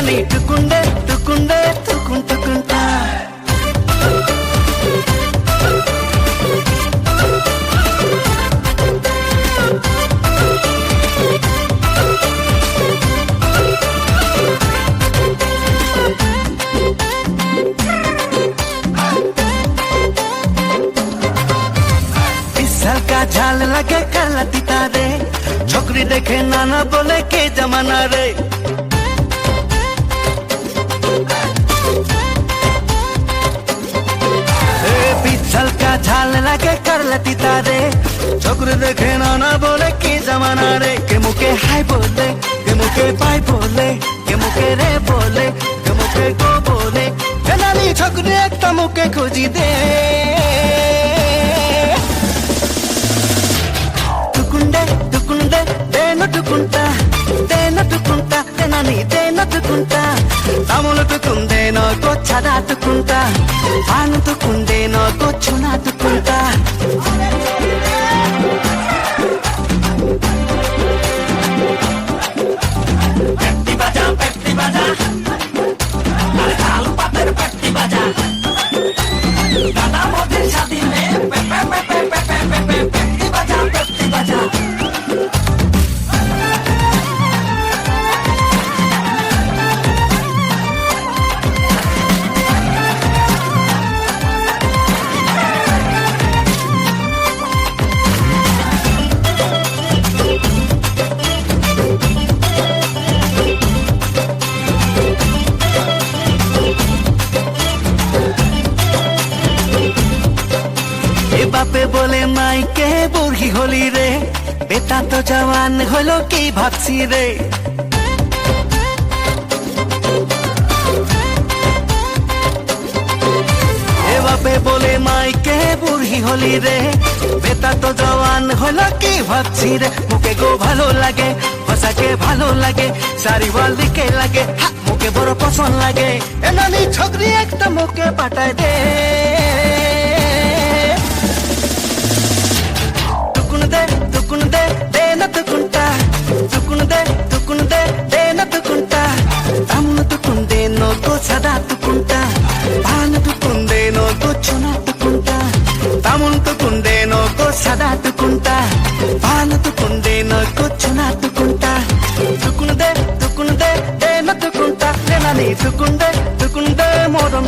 నీ టుకుండే టుకుండే టుకుంటా का झाल लगे कलती तारे छोकरी देखे नाना बोले के जमाना रे पिछल का झाल लगे करलती तारे छोकरी देखे नाना बोले के जमाना रे के मुके हाय बोले के मुके बाय बोले के मुके रे बोले के मुके गो बोले नानी छोकरी एक तो मुके खोजी दे తములుకుందే నాకు చదాటుకుంటా ఆనుతుకుందే నాకు చునాటుకుంటా పెట్టి బజా తాళు పత్తరు పెట్టి బజా దాదా మోదీ షాదీ మే పెట్టి బజా বাপে বলে মাইকে বুড়ি হলি রে বেটা তো জওয়ান হলো কি ভাবছি রে এ বাপে বলে মাইকে বুড়ি হলি রে বেটা তো জওয়ান হলো কি ভাবছি রে মুকে গো ভালো লাগে হসাকে ভালো লাগে সারি ওয়াল দিকে লাগে মুকে বড় পছন্দ লাগে এ নানি ছোকরি একটা মুকে পাঠায় দে చదాటుకుంటా పానుతుకుందే నోకు చునాటుకుంటా తముంతుకుందే నోకు చదాటుకుంటా పానుతుకుందే నోకు చునాటుకుంటా తుకుందే తుకుందే నతుకుంటా నీ తుకుందే మోరం